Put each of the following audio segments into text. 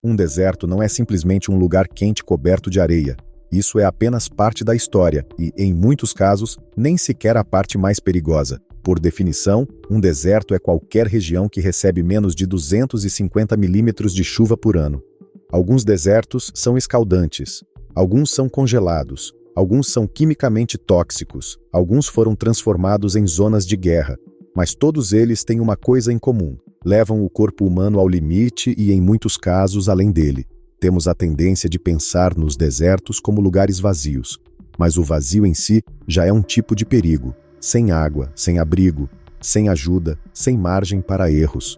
Um deserto não é simplesmente um lugar quente coberto de areia. Isso é apenas parte da história e, em muitos casos, nem sequer a parte mais perigosa. Por definição, um deserto é qualquer região que recebe menos de 250 milímetros de chuva por ano. Alguns desertos são escaldantes, alguns são congelados, alguns são quimicamente tóxicos, alguns foram transformados em zonas de guerra, mas todos eles têm uma coisa em comum: levam o corpo humano ao limite e, em muitos casos, além dele. Temos a tendência de pensar nos desertos como lugares vazios, mas o vazio em si já é um tipo de perigo, sem água, sem abrigo, sem ajuda, sem margem para erros.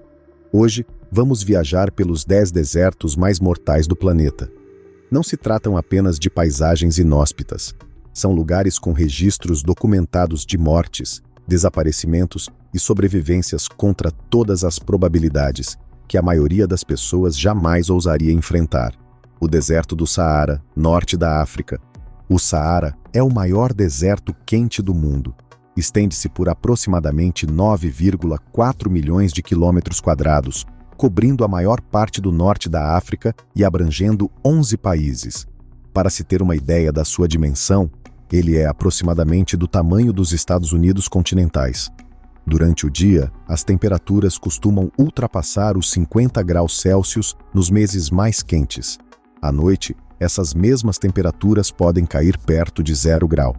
Hoje, vamos viajar pelos 10 desertos mais mortais do planeta. Não se tratam apenas de paisagens inóspitas. São lugares com registros documentados de mortes, desaparecimentos e sobrevivências contra todas as probabilidades que a maioria das pessoas jamais ousaria enfrentar. O deserto do Saara, norte da África. O Saara é o maior deserto quente do mundo. Estende-se por aproximadamente 9,4 milhões de quilômetros quadrados, cobrindo a maior parte do norte da África e abrangendo 11 países. Para se ter uma ideia da sua dimensão, ele é aproximadamente do tamanho dos Estados Unidos continentais. Durante o dia, as temperaturas costumam ultrapassar os 50 graus Celsius nos meses mais quentes. À noite, essas mesmas temperaturas podem cair perto de 0 grau.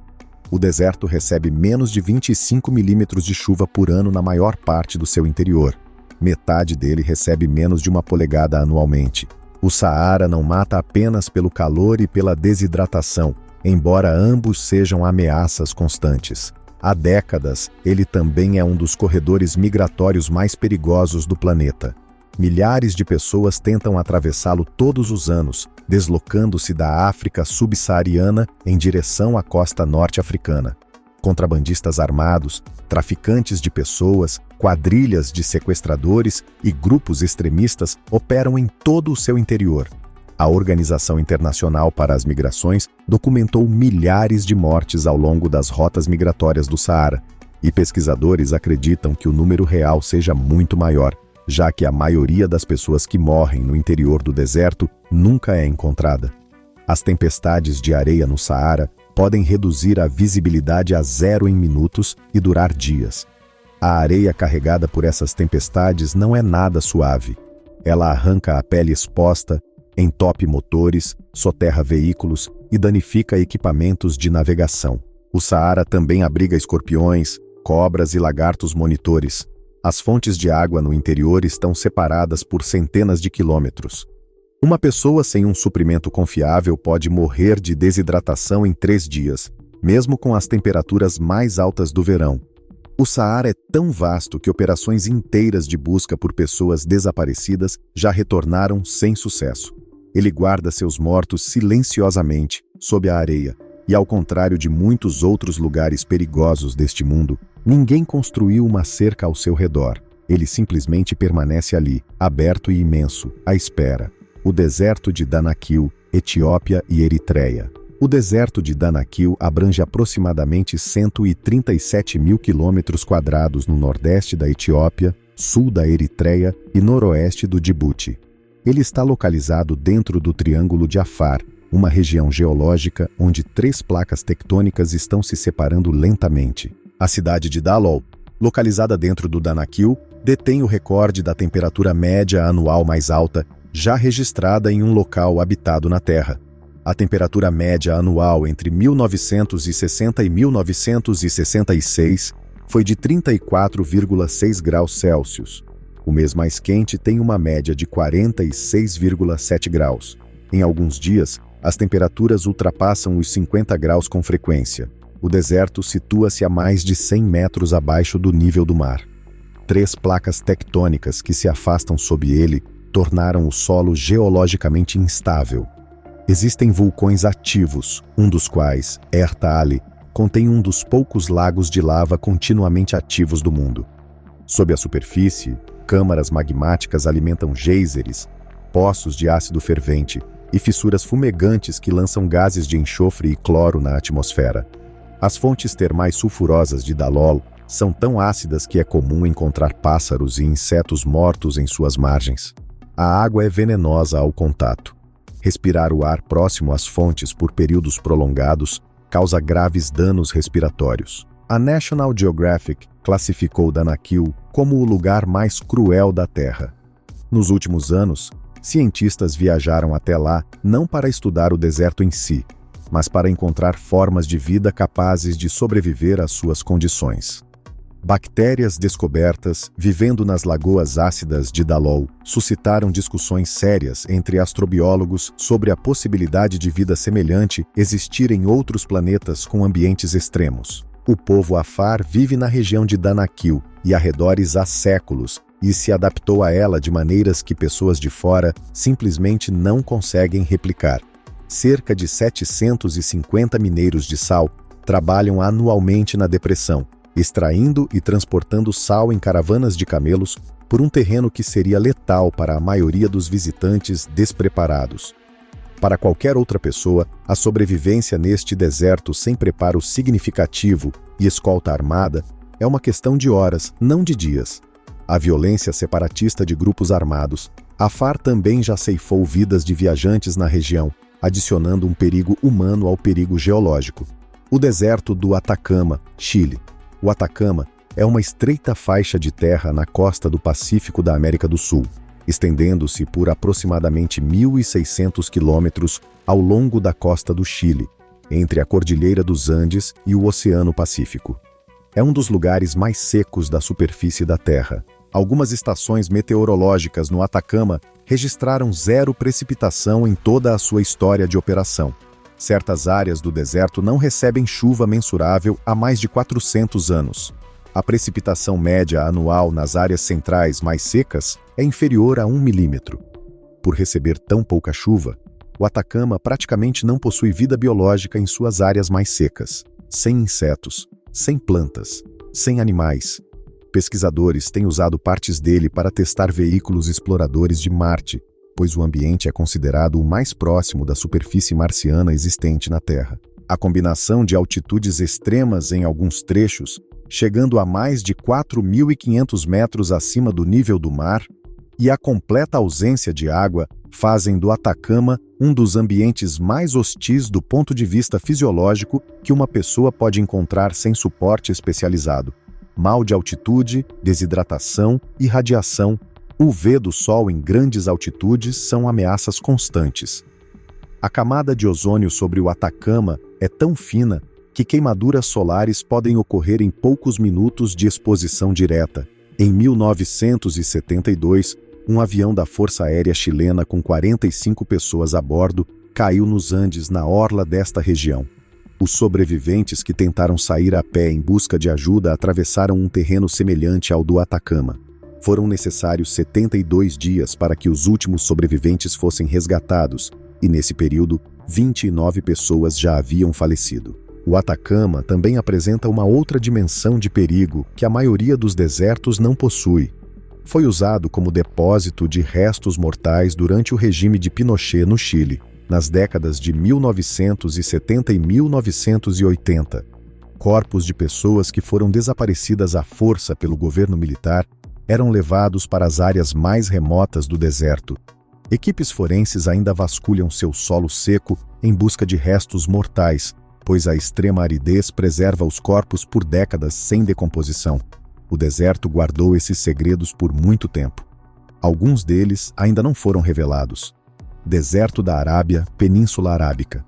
O deserto recebe menos de 25 milímetros de chuva por ano na maior parte do seu interior. Metade dele recebe menos de 1 polegada anualmente. O Saara não mata apenas pelo calor e pela desidratação, embora ambos sejam ameaças constantes. Há décadas, ele também é um dos corredores migratórios mais perigosos do planeta. Milhares de pessoas tentam atravessá-lo todos os anos, deslocando-se da África subsaariana em direção à costa norte-africana. Contrabandistas armados, traficantes de pessoas, quadrilhas de sequestradores e grupos extremistas operam em todo o seu interior. A Organização Internacional para as Migrações documentou milhares de mortes ao longo das rotas migratórias do Saara, e pesquisadores acreditam que o número real seja muito maior, já que a maioria das pessoas que morrem no interior do deserto nunca é encontrada. As tempestades de areia no Saara podem reduzir a visibilidade a 0 em minutos e durar dias. A areia carregada por essas tempestades não é nada suave. Ela arranca a pele exposta, entope motores, soterra veículos e danifica equipamentos de navegação. O Saara também abriga escorpiões, cobras e lagartos monitores. As fontes de água no interior estão separadas por centenas de quilômetros. Uma pessoa sem um suprimento confiável pode morrer de desidratação em 3 dias, mesmo com as temperaturas mais altas do verão. O Saara é tão vasto que operações inteiras de busca por pessoas desaparecidas já retornaram sem sucesso. Ele guarda seus mortos silenciosamente, sob a areia, e ao contrário de muitos outros lugares perigosos deste mundo, ninguém construiu uma cerca ao seu redor. Ele simplesmente permanece ali, aberto e imenso, à espera. O deserto de Danakil, Etiópia e Eritreia. O deserto de Danakil abrange aproximadamente 137 mil quilômetros quadrados no nordeste da Etiópia, sul da Eritreia e noroeste do Djibouti. Ele está localizado dentro do Triângulo de Afar, uma região geológica onde 3 placas tectônicas estão se separando lentamente. A cidade de Dallol, localizada dentro do Danakil, detém o recorde da temperatura média anual mais alta já registrada em um local habitado na Terra. A temperatura média anual entre 1960 e 1966 foi de 34,6 graus Celsius. O mês mais quente tem uma média de 46,7 graus. Em alguns dias, as temperaturas ultrapassam os 50 graus com frequência. O deserto situa-se a mais de 100 metros abaixo do nível do mar. 3 placas tectônicas que se afastam sob ele tornaram o solo geologicamente instável. Existem vulcões ativos, um dos quais, Erta-Ali, contém um dos poucos lagos de lava continuamente ativos do mundo. Sob a superfície, câmaras magmáticas alimentam geysers, poços de ácido fervente e fissuras fumegantes que lançam gases de enxofre e cloro na atmosfera. As fontes termais sulfurosas de Dallol são tão ácidas que é comum encontrar pássaros e insetos mortos em suas margens. A água é venenosa ao contato. Respirar o ar próximo às fontes por períodos prolongados causa graves danos respiratórios. A National Geographic classificou Danakil como o lugar mais cruel da Terra. Nos últimos anos, cientistas viajaram até lá não para estudar o deserto em si, mas para encontrar formas de vida capazes de sobreviver às suas condições. Bactérias descobertas vivendo nas lagoas ácidas de Dalol suscitaram discussões sérias entre astrobiólogos sobre a possibilidade de vida semelhante existir em outros planetas com ambientes extremos. O povo Afar vive na região de Danakil e arredores há séculos e se adaptou a ela de maneiras que pessoas de fora simplesmente não conseguem replicar. Cerca de 750 mineiros de sal trabalham anualmente na depressão, extraindo e transportando sal em caravanas de camelos por um terreno que seria letal para a maioria dos visitantes despreparados. Para qualquer outra pessoa, a sobrevivência neste deserto sem preparo significativo e escolta armada é uma questão de horas, não de dias. A violência separatista de grupos armados, Afar também já ceifou vidas de viajantes na região, adicionando um perigo humano ao perigo geológico. O deserto do Atacama, Chile. O Atacama é uma estreita faixa de terra na costa do Pacífico da América do Sul, estendendo-se por aproximadamente 1.600 quilômetros ao longo da costa do Chile, entre a Cordilheira dos Andes e o Oceano Pacífico. É um dos lugares mais secos da superfície da Terra. Algumas estações meteorológicas no Atacama registraram zero precipitação em toda a sua história de operação. Certas áreas do deserto não recebem chuva mensurável há mais de 400 anos. A precipitação média anual nas áreas centrais mais secas é inferior a 1 milímetro. Por receber tão pouca chuva, o Atacama praticamente não possui vida biológica em suas áreas mais secas, sem insetos, sem plantas, sem animais. Pesquisadores têm usado partes dele para testar veículos exploradores de Marte, pois o ambiente é considerado o mais próximo da superfície marciana existente na Terra. A combinação de altitudes extremas em alguns trechos, chegando a mais de 4.500 metros acima do nível do mar, e a completa ausência de água fazem do Atacama um dos ambientes mais hostis do ponto de vista fisiológico que uma pessoa pode encontrar sem suporte especializado. Mal de altitude, desidratação e radiação UV do Sol em grandes altitudes são ameaças constantes. A camada de ozônio sobre o Atacama é tão fina que queimaduras solares podem ocorrer em poucos minutos de exposição direta. Em 1972, um avião da Força Aérea Chilena com 45 pessoas a bordo caiu nos Andes, na orla desta região. Os sobreviventes que tentaram sair a pé em busca de ajuda atravessaram um terreno semelhante ao do Atacama. Foram necessários 72 dias para que os últimos sobreviventes fossem resgatados, e nesse período, 29 pessoas já haviam falecido. O Atacama também apresenta uma outra dimensão de perigo que a maioria dos desertos não possui. Foi usado como depósito de restos mortais durante o regime de Pinochet no Chile, nas décadas de 1970 e 1980. Corpos de pessoas que foram desaparecidas à força pelo governo militar eram levados para as áreas mais remotas do deserto. Equipes forenses ainda vasculham seu solo seco em busca de restos mortais, pois a extrema aridez preserva os corpos por décadas sem decomposição. O deserto guardou esses segredos por muito tempo. Alguns deles ainda não foram revelados. Deserto da Arábia, Península Arábica.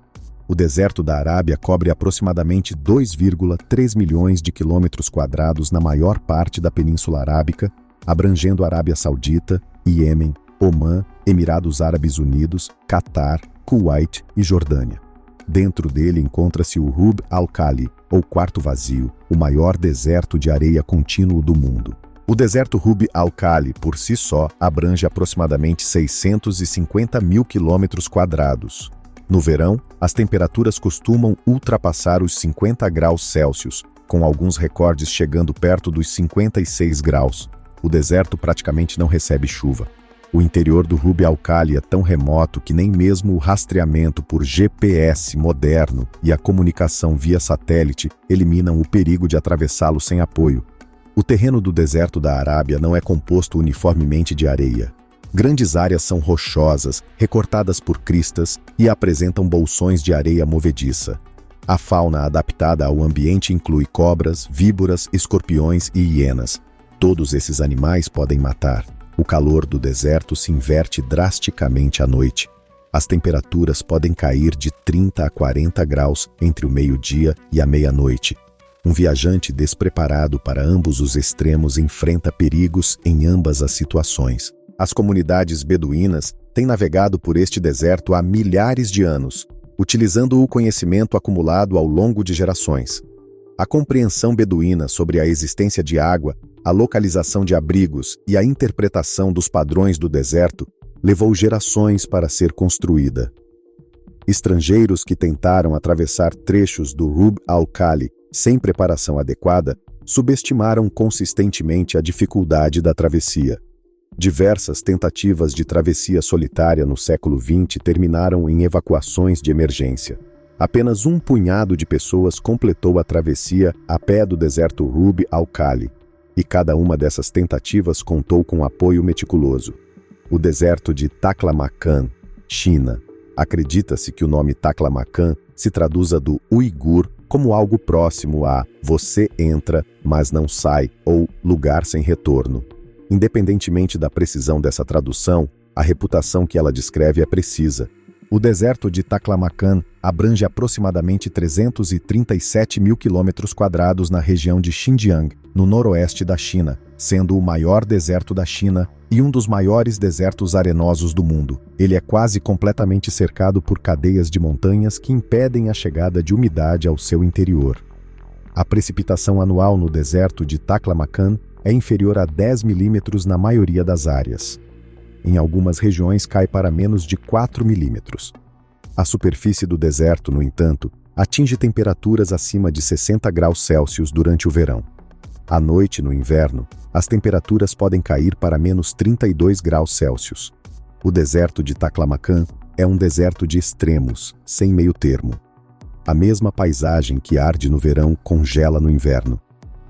O deserto da Arábia cobre aproximadamente 2,3 milhões de quilômetros quadrados na maior parte da Península Arábica, abrangendo Arábia Saudita, Iêmen, Omã, Emirados Árabes Unidos, Catar, Kuwait e Jordânia. Dentro dele encontra-se o Rub al-Khali, ou Quarto Vazio, o maior deserto de areia contínuo do mundo. O deserto Rub al-Khali, por si só, abrange aproximadamente 650 mil quilômetros quadrados. No verão, as temperaturas costumam ultrapassar os 50 graus Celsius, com alguns recordes chegando perto dos 56 graus. O deserto praticamente não recebe chuva. O interior do Rub al-Khali é tão remoto que nem mesmo o rastreamento por GPS moderno e a comunicação via satélite eliminam o perigo de atravessá-lo sem apoio. O terreno do deserto da Arábia não é composto uniformemente de areia. Grandes áreas são rochosas, recortadas por cristas e apresentam bolsões de areia movediça. A fauna adaptada ao ambiente inclui cobras, víboras, escorpiões e hienas. Todos esses animais podem matar. O calor do deserto se inverte drasticamente à noite. As temperaturas podem cair de 30 a 40 graus entre o meio-dia e a meia-noite. Um viajante despreparado para ambos os extremos enfrenta perigos em ambas as situações. As comunidades beduínas têm navegado por este deserto há milhares de anos, utilizando o conhecimento acumulado ao longo de gerações. A compreensão beduína sobre a existência de água, a localização de abrigos e a interpretação dos padrões do deserto levou gerações para ser construída. Estrangeiros que tentaram atravessar trechos do Rub al-Khali sem preparação adequada subestimaram consistentemente a dificuldade da travessia. Diversas tentativas de travessia solitária no século XX terminaram em evacuações de emergência. Apenas um punhado de pessoas completou a travessia a pé do deserto Rub al-Khali, e cada uma dessas tentativas contou com apoio meticuloso. O deserto de Taklamakan, China. Acredita-se que o nome Taklamakan se traduza do uigur como algo próximo a "você entra, mas não sai" ou "lugar sem retorno". Independentemente da precisão dessa tradução, a reputação que ela descreve é precisa. O deserto de Taklamakan abrange aproximadamente 337 mil quilômetros quadrados na região de Xinjiang, no noroeste da China, sendo o maior deserto da China e um dos maiores desertos arenosos do mundo. Ele é quase completamente cercado por cadeias de montanhas que impedem a chegada de umidade ao seu interior. A precipitação anual no deserto de Taklamakan é inferior a 10 milímetros na maioria das áreas. Em algumas regiões cai para menos de 4 milímetros. A superfície do deserto, no entanto, atinge temperaturas acima de 60 graus Celsius durante o verão. À noite, no inverno, as temperaturas podem cair para menos 32 graus Celsius. O deserto de Taklamakan é um deserto de extremos, sem meio termo. A mesma paisagem que arde no verão congela no inverno.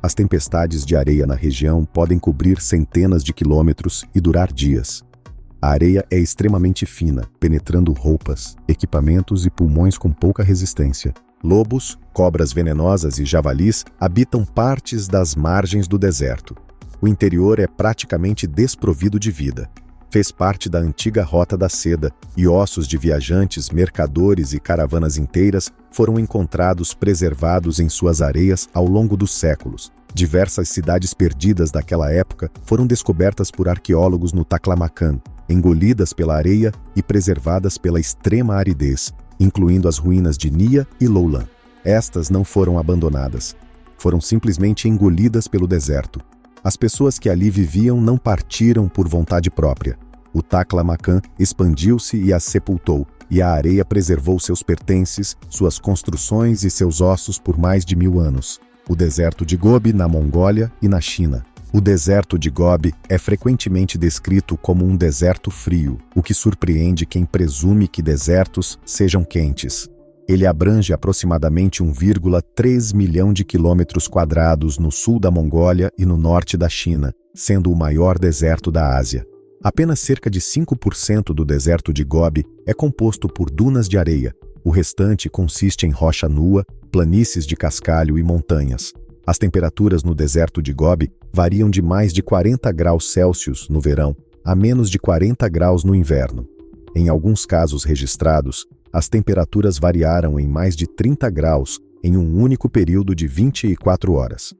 As tempestades de areia na região podem cobrir centenas de quilômetros e durar dias. A areia é extremamente fina, penetrando roupas, equipamentos e pulmões com pouca resistência. Lobos, cobras venenosas e javalis habitam partes das margens do deserto. O interior é praticamente desprovido de vida. Fez parte da antiga Rota da Seda e ossos de viajantes, mercadores e caravanas inteiras foram encontrados preservados em suas areias ao longo dos séculos. Diversas cidades perdidas daquela época foram descobertas por arqueólogos no Taklamakan, engolidas pela areia e preservadas pela extrema aridez, incluindo as ruínas de Nia e Loulan. Estas não foram abandonadas. Foram simplesmente engolidas pelo deserto. As pessoas que ali viviam não partiram por vontade própria. O Taklamakan expandiu-se e as sepultou, e a areia preservou seus pertences, suas construções e seus ossos por mais de 1000 anos. O deserto de Gobi, na Mongólia e na China. O deserto de Gobi é frequentemente descrito como um deserto frio, o que surpreende quem presume que desertos sejam quentes. Ele abrange aproximadamente 1,3 milhão de quilômetros quadrados no sul da Mongólia e no norte da China, sendo o maior deserto da Ásia. Apenas cerca de 5% do deserto de Gobi é composto por dunas de areia. O restante consiste em rocha nua, planícies de cascalho e montanhas. As temperaturas no deserto de Gobi variam de mais de 40 graus Celsius no verão a menos de 40 graus no inverno. Em alguns casos registrados, as temperaturas variaram em mais de 30 graus em um único período de 24 horas.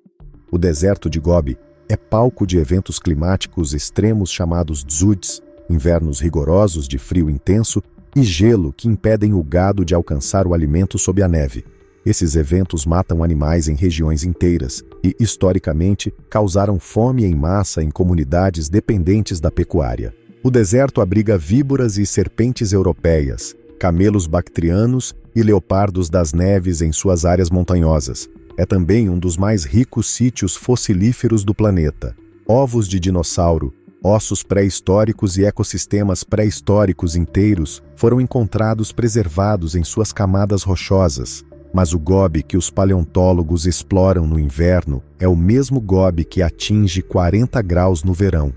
O deserto de Gobi é palco de eventos climáticos extremos chamados dzuds, invernos rigorosos de frio intenso e gelo que impedem o gado de alcançar o alimento sob a neve. Esses eventos matam animais em regiões inteiras e, historicamente, causaram fome em massa em comunidades dependentes da pecuária. O deserto abriga víboras e serpentes europeias, camelos bactrianos e leopardos das neves em suas áreas montanhosas. É também um dos mais ricos sítios fossilíferos do planeta. Ovos de dinossauro, ossos pré-históricos e ecossistemas pré-históricos inteiros foram encontrados preservados em suas camadas rochosas. Mas o Gobi que os paleontólogos exploram no inverno é o mesmo Gobi que atinge 40 graus no verão.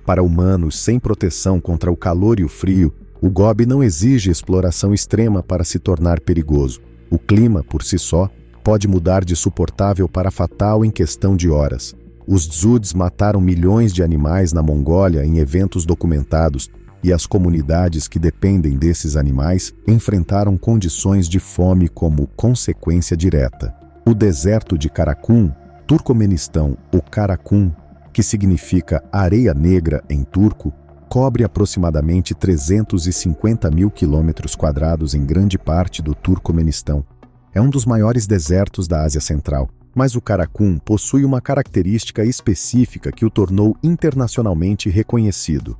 Para humanos sem proteção contra o calor e o frio, o Gobi não exige exploração extrema para se tornar perigoso. O clima, por si só, pode mudar de suportável para fatal em questão de horas. Os Dzuds mataram milhões de animais na Mongólia em eventos documentados, e as comunidades que dependem desses animais enfrentaram condições de fome como consequência direta. O deserto de Karakum, Turcomenistão, ou Karakum, que significa areia negra em turco, cobre aproximadamente 350 mil quilômetros quadrados em grande parte do Turcomenistão. É um dos maiores desertos da Ásia Central, mas o Karakum possui uma característica específica que o tornou internacionalmente reconhecido.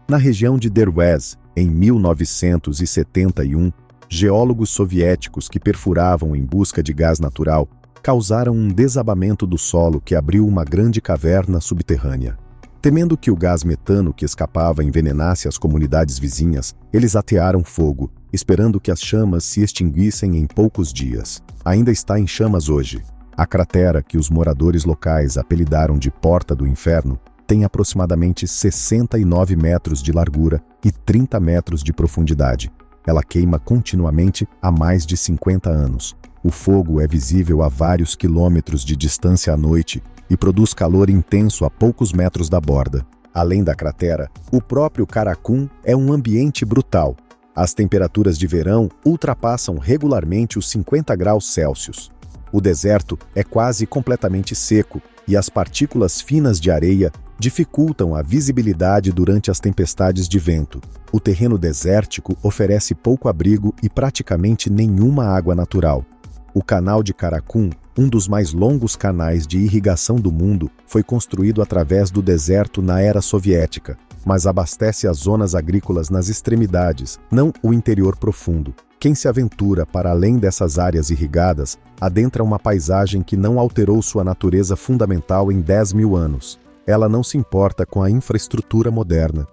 Na região de Derwez, em 1971, geólogos soviéticos que perfuravam em busca de gás natural causaram um desabamento do solo que abriu uma grande caverna subterrânea. Temendo que o gás metano que escapava envenenasse as comunidades vizinhas, eles atearam fogo, esperando que as chamas se extinguissem em poucos dias. Ainda está em chamas hoje. A cratera, que os moradores locais apelidaram de Porta do Inferno, tem aproximadamente 69 metros de largura e 30 metros de profundidade. Ela queima continuamente há mais de 50 anos. O fogo é visível a vários quilômetros de distância à noite e produz calor intenso a poucos metros da borda. Além da cratera, o próprio Karakum é um ambiente brutal. As temperaturas de verão ultrapassam regularmente os 50 graus Celsius. O deserto é quase completamente seco e as partículas finas de areia dificultam a visibilidade durante as tempestades de vento. O terreno desértico oferece pouco abrigo e praticamente nenhuma água natural. O canal de Karakum, um dos mais longos canais de irrigação do mundo, foi construído através do deserto na era soviética, mas abastece as zonas agrícolas nas extremidades, não o interior profundo. Quem se aventura para além dessas áreas irrigadas adentra uma paisagem que não alterou sua natureza fundamental em 10 mil anos. Ela não se importa com a infraestrutura moderna.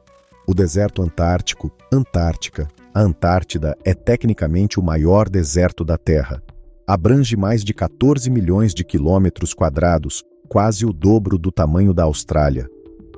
O deserto antártico, Antártica. A Antártida é tecnicamente o maior deserto da Terra. Abrange mais de 14 milhões de quilômetros quadrados, quase o dobro do tamanho da Austrália.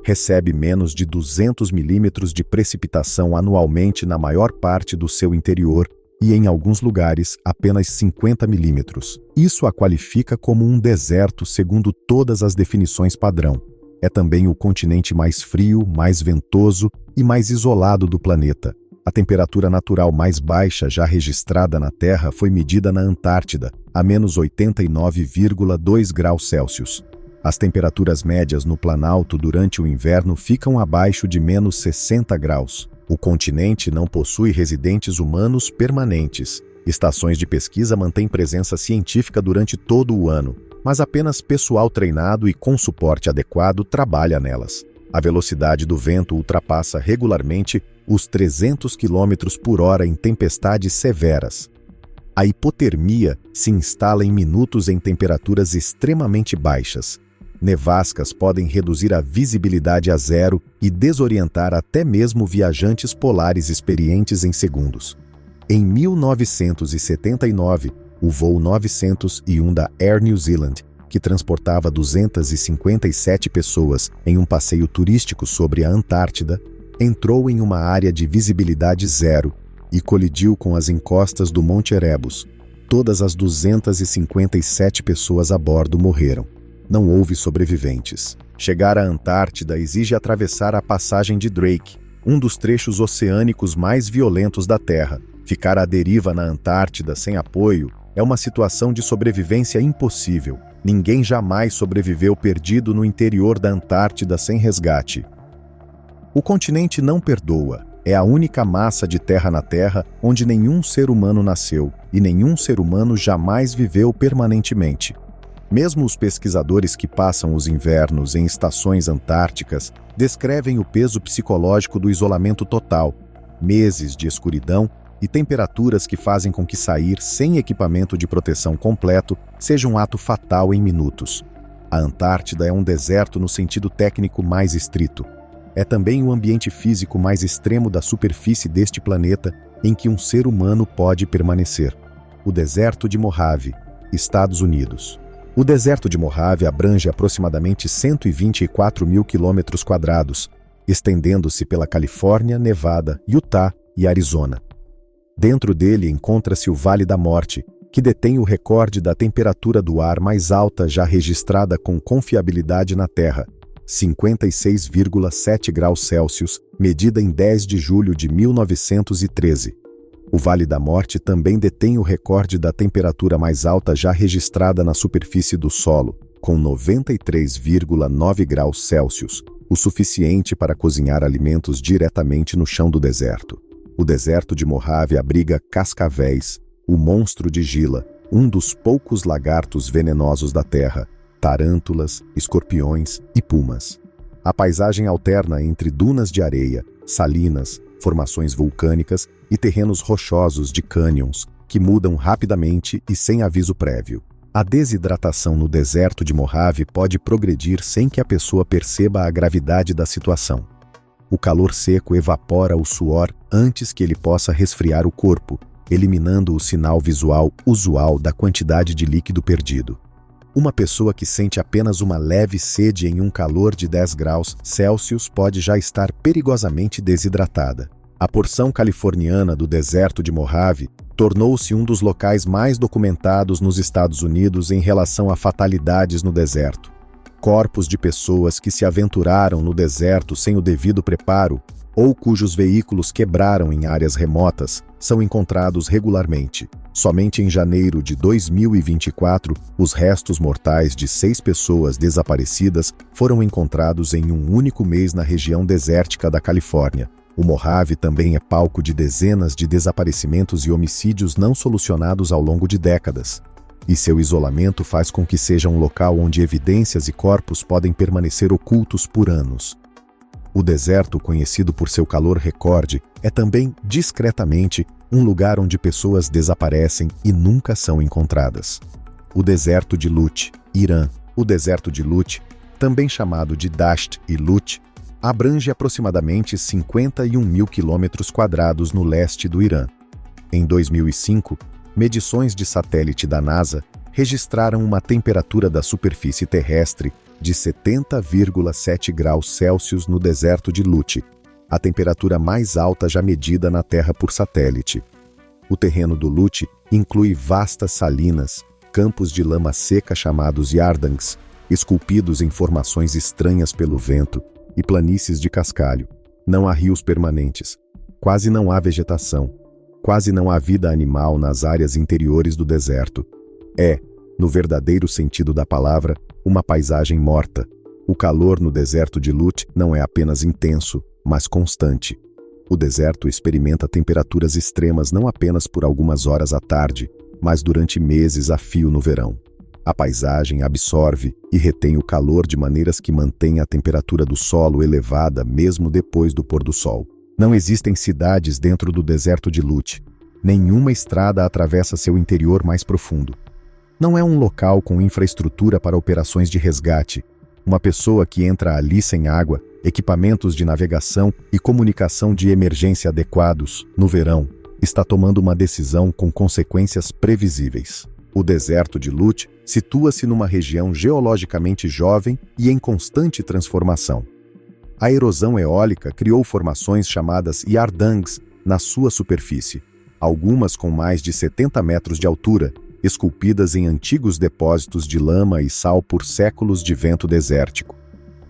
Recebe menos de 200 milímetros de precipitação anualmente na maior parte do seu interior e, em alguns lugares, apenas 50 milímetros. Isso a qualifica como um deserto segundo todas as definições padrão. É também o continente mais frio, mais ventoso e mais isolado do planeta. A temperatura natural mais baixa já registrada na Terra foi medida na Antártida, a menos 89,2 graus Celsius. As temperaturas médias no Planalto durante o inverno ficam abaixo de menos 60 graus. O continente não possui residentes humanos permanentes. Estações de pesquisa mantêm presença científica durante todo o ano, mas apenas pessoal treinado e com suporte adequado trabalha nelas. A velocidade do vento ultrapassa regularmente os 300 km por hora em tempestades severas. A hipotermia se instala em minutos em temperaturas extremamente baixas. Nevascas podem reduzir a visibilidade a zero e desorientar até mesmo viajantes polares experientes em segundos. Em 1979, o voo 901 da Air New Zealand, que transportava 257 pessoas em um passeio turístico sobre a Antártida, entrou em uma área de visibilidade zero e colidiu com as encostas do Monte Erebus. Todas as 257 pessoas a bordo morreram. Não houve sobreviventes. Chegar à Antártida exige atravessar a passagem de Drake, um dos trechos oceânicos mais violentos da Terra. Ficar à deriva na Antártida sem apoio é uma situação de sobrevivência impossível. Ninguém jamais sobreviveu perdido no interior da Antártida sem resgate. O continente não perdoa. É a única massa de terra na Terra onde nenhum ser humano nasceu e nenhum ser humano jamais viveu permanentemente. Mesmo os pesquisadores que passam os invernos em estações antárticas descrevem o peso psicológico do isolamento total, meses de escuridão e temperaturas que fazem com que sair sem equipamento de proteção completo seja um ato fatal em minutos. A Antártida é um deserto no sentido técnico mais estrito. É também o ambiente físico mais extremo da superfície deste planeta em que um ser humano pode permanecer. O deserto de Mojave, Estados Unidos. O deserto de Mojave abrange aproximadamente 124 mil quilômetros quadrados estendendo-se pela Califórnia, Nevada, Utah e Arizona. Dentro dele encontra-se o Vale da Morte, que detém o recorde da temperatura do ar mais alta já registrada com confiabilidade na Terra, 56,7 graus Celsius, medida em 10 de julho de 1913. O Vale da Morte também detém o recorde da temperatura mais alta já registrada na superfície do solo, com 93,9 graus Celsius, o suficiente para cozinhar alimentos diretamente no chão do deserto. O deserto de Mojave abriga cascavéis, o monstro de Gila, um dos poucos lagartos venenosos da Terra, tarântulas, escorpiões e pumas. A paisagem alterna entre dunas de areia, salinas, formações vulcânicas e terrenos rochosos de cânions, que mudam rapidamente e sem aviso prévio. A desidratação no deserto de Mojave pode progredir sem que a pessoa perceba a gravidade da situação. O calor seco evapora o suor antes que ele possa resfriar o corpo, eliminando o sinal visual usual da quantidade de líquido perdido. Uma pessoa que sente apenas uma leve sede em um calor de 10 graus Celsius pode já estar perigosamente desidratada. A porção californiana do deserto de Mojave tornou-se um dos locais mais documentados nos Estados Unidos em relação a fatalidades no deserto. Corpos de pessoas que se aventuraram no deserto sem o devido preparo ou cujos veículos quebraram em áreas remotas são encontrados regularmente. Somente em janeiro de 2024, os restos mortais de 6 pessoas desaparecidas foram encontrados em um único mês na região desértica da Califórnia. O Mojave também é palco de dezenas de desaparecimentos e homicídios não solucionados ao longo de décadas. E seu isolamento faz com que seja um local onde evidências e corpos podem permanecer ocultos por anos. O deserto, conhecido por seu calor recorde, é também, discretamente, um lugar onde pessoas desaparecem e nunca são encontradas. O deserto de Lut, Irã. O deserto de Lut, também chamado de Dasht e Lut, abrange aproximadamente 51 mil quilômetros quadrados no leste do Irã. Em 2005, medições de satélite da NASA registraram uma temperatura da superfície terrestre de 70,7 graus Celsius no deserto de Lut, a temperatura mais alta já medida na Terra por satélite. O terreno do Lut inclui vastas salinas, campos de lama seca chamados yardangs, esculpidos em formações estranhas pelo vento, e planícies de cascalho. Não há rios permanentes. Quase não há vegetação. Quase não há vida animal nas áreas interiores do deserto. É, no verdadeiro sentido da palavra, uma paisagem morta. O calor no deserto de Lut não é apenas intenso, mas constante. O deserto experimenta temperaturas extremas não apenas por algumas horas à tarde, mas durante meses a fio no verão. A paisagem absorve e retém o calor de maneiras que mantêm a temperatura do solo elevada mesmo depois do pôr do sol. Não existem cidades dentro do deserto de Lut. Nenhuma estrada atravessa seu interior mais profundo. Não é um local com infraestrutura para operações de resgate. Uma pessoa que entra ali sem água, equipamentos de navegação e comunicação de emergência adequados, no verão, está tomando uma decisão com consequências previsíveis. O deserto de Lut situa-se numa região geologicamente jovem e em constante transformação. A erosão eólica criou formações chamadas yardangs na sua superfície, algumas com mais de 70 metros de altura, esculpidas em antigos depósitos de lama e sal por séculos de vento desértico.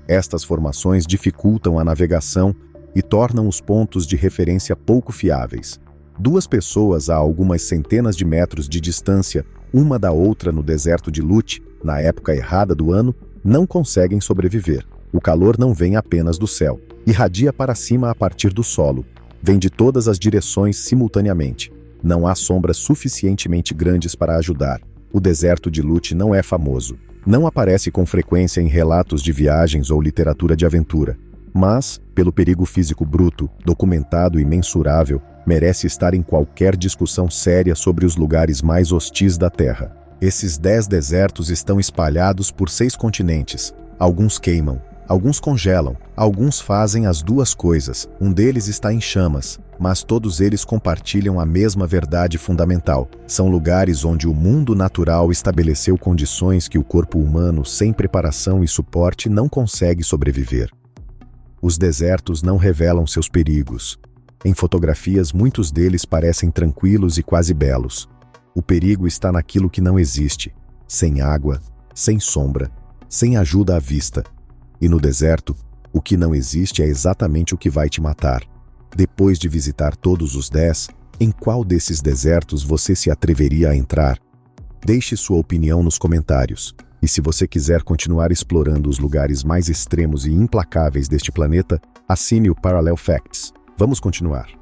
Estas formações dificultam a navegação e tornam os pontos de referência pouco fiáveis. 2 pessoas a algumas centenas de metros de distância, uma da outra no deserto de Lut, na época errada do ano, não conseguem sobreviver. O calor não vem apenas do céu, irradia para cima a partir do solo. Vem de todas as direções simultaneamente. Não há sombras suficientemente grandes para ajudar. O deserto de Lut não é famoso. Não aparece com frequência em relatos de viagens ou literatura de aventura. Mas, pelo perigo físico bruto, documentado e mensurável, merece estar em qualquer discussão séria sobre os lugares mais hostis da Terra. Esses 10 desertos estão espalhados por 6 continentes. Alguns queimam, alguns congelam, alguns fazem as duas coisas. Um deles está em chamas, mas todos eles compartilham a mesma verdade fundamental. São lugares onde o mundo natural estabeleceu condições que o corpo humano, sem preparação e suporte, não consegue sobreviver. Os desertos não revelam seus perigos. Em fotografias, muitos deles parecem tranquilos e quase belos. O perigo está naquilo que não existe, sem água, sem sombra, sem ajuda à vista. E no deserto, o que não existe é exatamente o que vai te matar. Depois de visitar todos os 10, em qual desses desertos você se atreveria a entrar? Deixe sua opinião nos comentários. E se você quiser continuar explorando os lugares mais extremos e implacáveis deste planeta, assine o Parallel Facts. Vamos continuar.